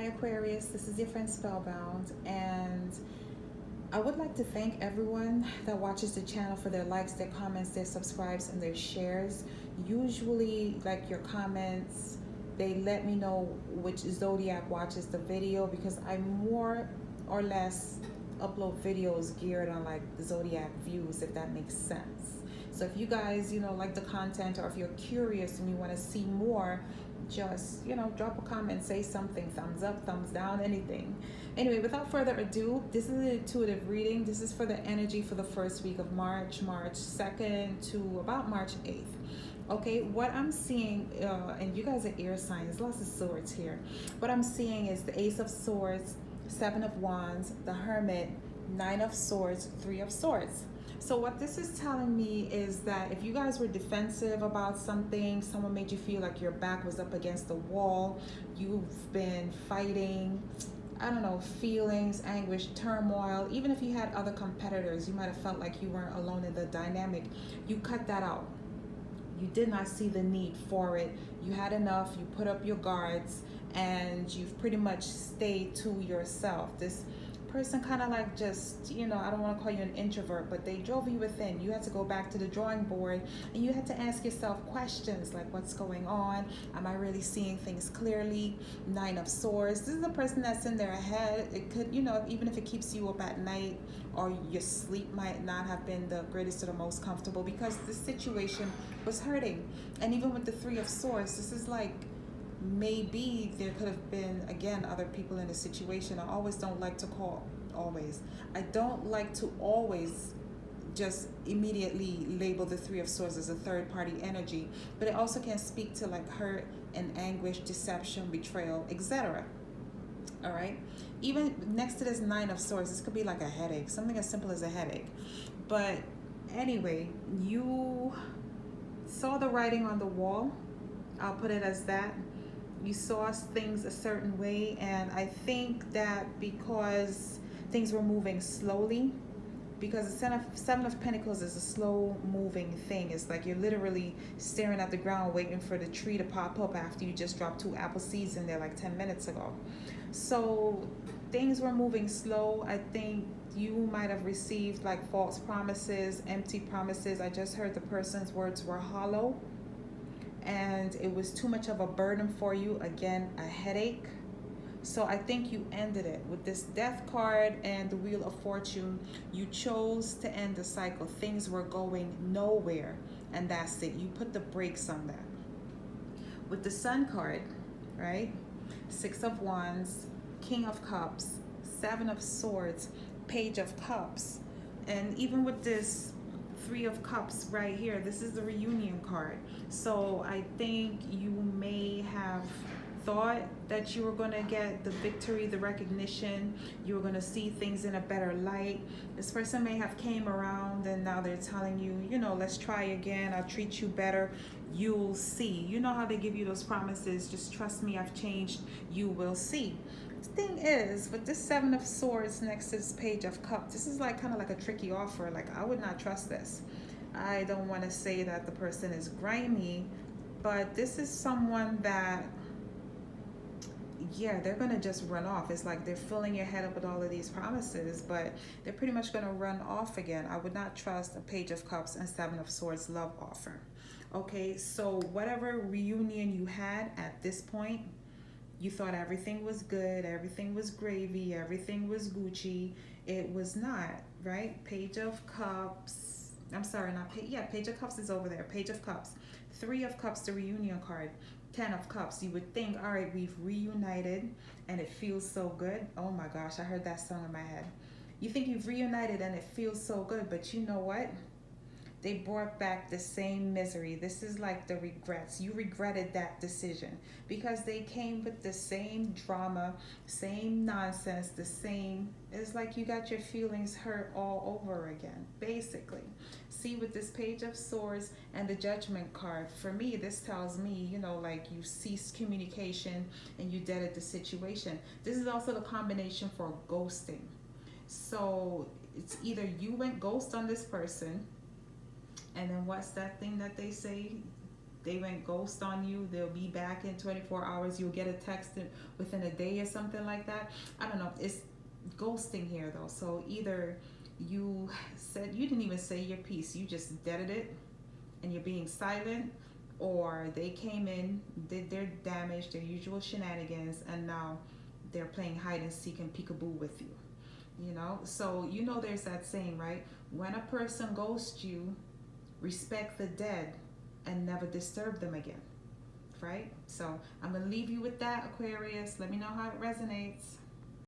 Hi Aquarius, this is your friend Spellbound, and I would like to thank everyone that watches the channel for their likes, their comments, their subscribes, and their shares. Usually, like your comments, they let me know which zodiac watches the video because I more or less upload videos geared on like the zodiac views, if that makes sense. So if you guys, like the content, or if you're curious and you want to see more, just drop a comment, say something, thumbs up, thumbs down, anything. Anyway, without further ado, this is an intuitive reading. This is for the energy for the first week of March 2nd to about March 8th. Okay, what I'm seeing, and you guys are air signs, lots of swords here. What I'm seeing is the Ace of Swords, Seven of Wands, the Hermit, Nine of Swords, Three of Swords. So what this is telling me is that if you guys were defensive about something, someone made you feel like your back was up against the wall, you've been fighting, I don't know, feelings, anguish, turmoil. Even if you had other competitors, you might have felt like you weren't alone in the dynamic. You cut that out. You did not see the need for it. You had enough. You put up your guards, and you've pretty much stayed to yourself. This person kind of like just, I don't want to call you an introvert, but they drove you within. You had to go back to the drawing board, and you had to ask yourself questions like, what's going on? Am I really seeing things clearly? Nine of Swords. This is a person that's in their head. It could, even if it keeps you up at night, or your sleep might not have been the greatest or the most comfortable because the situation was hurting. And even with the Three of Swords, this is like, maybe there could have been, again, other people in the situation. I don't like to always just immediately label the Three of Swords as a third party energy, but it also can speak to like hurt and anguish, deception, betrayal, etc. All right, even next to this Nine of Swords, this could be like a headache, something as simple as a headache. But anyway, you saw the writing on the wall, I'll put it as that. You saw things a certain way, and I think that because things were moving slowly, because the seven of Pentacles is a slow moving thing. It's like you're literally staring at the ground waiting for the tree to pop up after you just dropped 2 apple seeds in there like 10 minutes ago. So things were moving slow. I think you might have received like false promises, empty promises. I just heard the person's words were hollow, and it was too much of a burden for you. Again, a headache. So I think you ended it with this Death card and the Wheel of Fortune. You chose to end the cycle. Things were going nowhere, and that's it. You put the brakes on that. With the Sun card, right? Six of Wands, King of Cups, Seven of Swords, Page of Cups. And even with this Three of Cups right here, this is the reunion card. So I think you may have thought that you were going to get the victory, the recognition, you were going to see things in a better light. This person may have came around, and now they're telling you, let's try again, I'll treat you better, you'll see. You know how they give you those promises, just trust me, I've changed, you will see. The thing is, with this Seven of Swords next to this Page of Cups, this is like kind of like a tricky offer. Like, I would not trust this. I don't want to say that the person is grimy, but this is someone that, yeah, they're gonna just run off. It's like they're filling your head up with all of these promises, but they're pretty much gonna run off again. I would not trust a Page of Cups and Seven of Swords love offer. Okay, so whatever reunion you had at this point, you thought everything was good, everything was gravy, everything was Gucci. It was not, right? Page of Cups. I'm sorry, not Page. Yeah, Page of Cups is over there. Page of Cups. Three of Cups, the reunion card. 10 of Cups. You would think, all right, we've reunited and it feels so good. Oh my gosh, I heard that song in my head. You think you've reunited and it feels so good, but you know what? They brought back the same misery. This is like the regrets. You regretted that decision because they came with the same drama, same nonsense, the same. It's like you got your feelings hurt all over again, basically. See, with this Page of Swords and the Judgment card, for me, this tells me, like you ceased communication and you deaded the situation. This is also the combination for ghosting. So it's either you went ghost on this person, and then what's that thing that they say? they went ghost on you. They'll be back in 24 hours. You'll get a text within a day or something like that. I don't know. It's ghosting here though. So either you said, you didn't even say your piece, you just deaded it and you're being silent, or they came in, did their damage, their usual shenanigans, and now they're playing hide and seek and peekaboo with you. You know, so you know there's that saying, right? When a person ghosts you, respect the dead and never disturb them again, right? So I'm gonna leave you with that, Aquarius. Let me know how it resonates.